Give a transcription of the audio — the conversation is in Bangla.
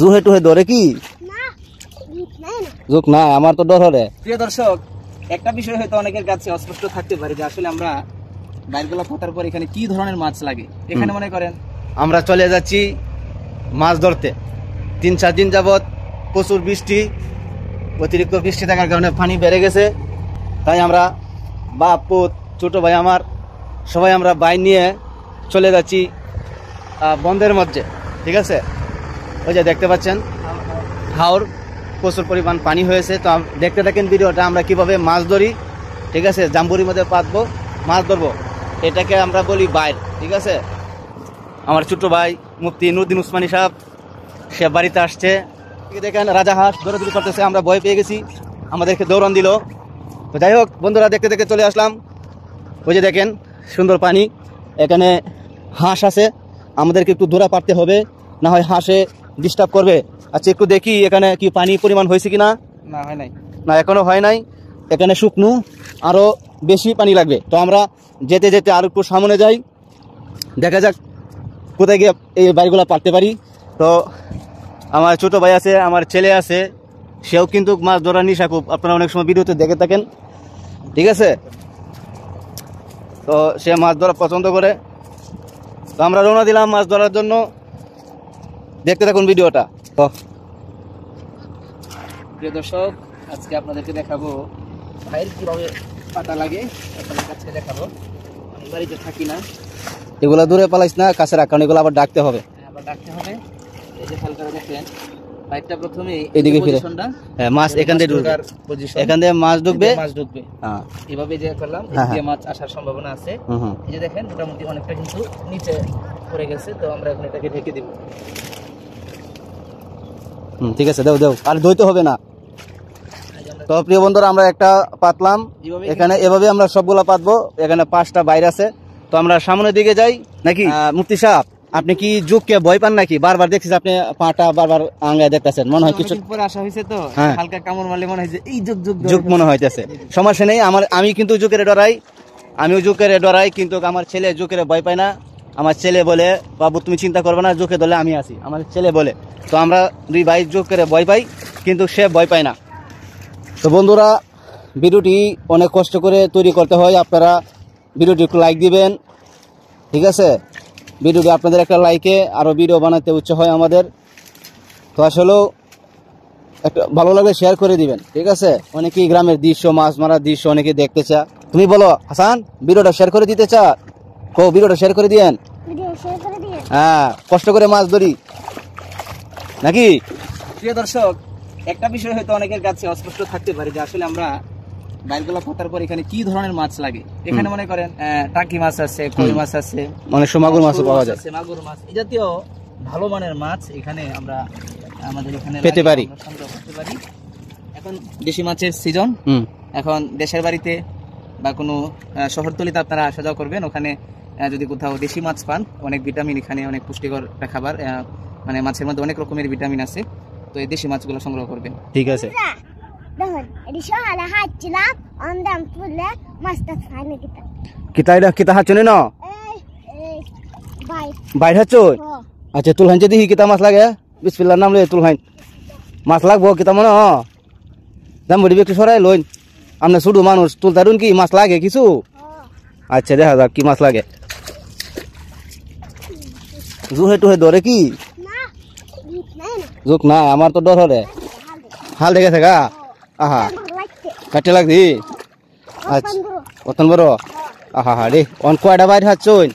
জুহে টুহে ধরে কি জুক না আমার তো ডর হলে। প্রিয় দর্শক, একটা বিষয় হয়তো অনেকের কাছে অস্পষ্ট থাকতে পারে যে আসলে আমরা বাইরগুলা পোতার পর এখানে কি ধরনের মাছ লাগে। এখানে মনে করেন আমরা চলে যাচ্ছি মাছ ধরতে। 3-4 দিন যাবত প্রচুর বৃষ্টি, অতিরিক্ত বৃষ্টি থাকার কারণে পানি বেড়ে গেছে। তাই আমরা বাপ পুত ছোট ভাই আমার সবাই আমরা বাইক নিয়ে চলে যাচ্ছি বন্ধের মধ্যে। ঠিক আছে, ওই যে দেখতে পাচ্ছেন হাওর, প্রচুর পরিমাণ পানি হয়েছে। তো দেখতে থাকেন ভিডিওটা, আমরা কিভাবে মাছ ধরি। ঠিক আছে, জাম্বুরির মধ্যে পাতবো, মাছ ধরবো, এটাকে আমরা বলি বাইর। ঠিক আছে, আমার ছোট ভাই মুফতি নুরুদ্দিন উসমানী সাহেব সে বাড়িতে আসছে। দেখেন রাজাহাঁস দৌড়াদৌড়ি করতেছে, আমরা ভয় পেয়ে গেছি, আমাদেরকে দৌড়ান দিল। তো যাই হোক বন্ধুরা, দেখতে দেখতে চলে আসলাম। ওই যে দেখেন সুন্দর পানি, এখানে হাঁস আছে, আমাদেরকে একটু দৌড়া পারতে হবে, না হয় হাঁসে ডিস্টার্ব করবে। আচ্ছা একটু দেখি এখানে কি পানি পরিমাণ হয়েছে কিনা। না হয় নাই, না এখনো হয় নাই, এখানে শুকনো, আরো বেশি পানি লাগবে। তো আমরা যেতে যেতে আর একটু সামনে যাই, দেখা যাক কোথায় গিয়ে এই বাড়িগুলো পারতে পারি। তো আমার ছোট ভাই আছে, আমার ছেলে আছে, সেও কিন্তু মাছ ধরার নিশা খুব, আপনারা অনেক সময় ভিডিওতে দেখে থাকেন। ঠিক আছে, তো সে মাছ ধরা পছন্দ করে। তো আমরা রওনা দিলাম মাছ ধরার জন্য, দেখতে থাকুন ভিডিওটা। তো প্রিয় দর্শক, আজকে আপনাদেরকে দেখাবো ভাইয়ের কিভাবে পাতা লাগে, আপনাদের কাছে দেখাবো। আমি বাড়িতে থাকি না, এগুলো দূরে পালাইস না, কাছে রাখ, কারণ এগুলো আবার ডাকতে হবে। আবার ডাকতে হবে। এই যে হালকা দেখেন বাইকটা প্রথমে এদিকে ফিরে, হ্যাঁ মাছ এখান থেকে ঢুকবে, এখান থেকে মাছ ঢুকবে, হ্যাঁ এভাবে যে করলাম, এদিকে মাছ আসার সম্ভাবনা আছে। এই যে দেখেন মোটামুটি অনেকটা কিন্তু নিচে পড়ে গেছে। তো আমরা এখন এটাকে ঢেকে দিব। ঠিক আছে, দেও দেও, আর ধুইতে হবে না। তো প্রিয় বন্ধুরা, আমরা একটা পাতলাম, এখানে এভাবে আমরা সবগুলা পাতবো। এখানে 5টা বাইর আছে। তো আমরা সামনের দিকে যাই নাকি? মুফতি সাহেব, আপনি কি যুগকে ভয় পান নাকি? বারবার দেখছিস আপনি পাটা বারবার আঙ্গায় দেখতেছেন, মনে হয় কিছু পরে আসা হয়েছে, তো হালকা কামড় মারলে মনে হয় যে এই যুগ যুগ যুগ মনে হইতেছে। সমস্যা নেই, আমি কিন্তু যুগের ডরাই, আমিও যুগের ডরাই, কিন্তু আমার ছেলে যুগের ভয় পায় না। আমার ছেলে বলে, বাবু তুমি চিন্তা করবে না, যুগে ধরলে আমি আছি, আমার ছেলে বলে। তো আমরা 2 ভাই যুগের ভয় পাই, কিন্তু সে ভয় পায় না। তো বন্ধুরা, ভিডিওটি অনেক কষ্ট করে তৈরি করতে হয়, আপনারা ভিডিওটি একটু লাইক দিবেন। ঠিক আছে, ভিডিওটি আপনাদের একটা লাইকে আরো ভিডিও বানাতে উৎসাহ হয় আমাদের। তো আসলেও একটা ভালো লাগলে শেয়ার করে দিবেন। ঠিক আছে, অনেকেই গ্রামের দৃশ্য, মাছ মারার দৃশ্য অনেকে দেখতে চা। তুমি বলো হাসান, ভিডিওটা শেয়ার করে দিতে চা, ভিডিওটা শেয়ার করে দিয়েন। হ্যাঁ, কষ্ট করে মাছ ধরি নাকি? প্রিয় দর্শক, একটা বিষয় হয়তো অনেকের কাছে অস্পষ্ট থাকতে পারে যে আসলে আমরা বাইরগুলা পোতার পর এখানে কি ধরনের মাছ লাগে। এখানে মনে করেন টাকি মাছ আছে, কই মাছ আছে, অনেক সময় মাগুর মাছও পাওয়া যায়, মাগুর মাছ, এই জাতীয় ভালো মানের মাছ এখানে আমরা আমাদের এখানে পেতে পারি, সংগ্রহ করতে পারি। এখন দেশি মাছের সিজন, এখন দেশের বাড়িতে বা কোনো শহরতলিতে আপনারা আসা যাওয়া করবেন, ওখানে যদি কোথাও দেশি মাছ পান, অনেক ভিটামিন, এখানে অনেক পুষ্টিকর খাবার, মানে মাছের মধ্যে অনেক রকমের ভিটামিন আছে। তো এই দেশি মাছগুলো সংগ্রহ করবেন। ঠিক আছে, কিতা হাঁচনে না বাইর হাঁচ। আচ্ছা তুল হাঁচে দেখি কিতা মাছ লাগে, বিসমিল্লাহর নাম লই তুল হাঁচ মাছ লাগবো কিতা মনে দাম বলি একটু সরাই লইন। আমরা শুধু মানুষ তুলতারুন কি মাছ লাগে কিছু? আচ্ছা দেখা যাক কি মাছ লাগে। জুহে টুহে ধরে কি? জুক না, আমার তো ডর হলে। হাল দেখেছে গা, আহা কাটে লাগছি। আচ্ছা অতন বড়, আহা রে অন কয়টা বাইর হাঁচছইন?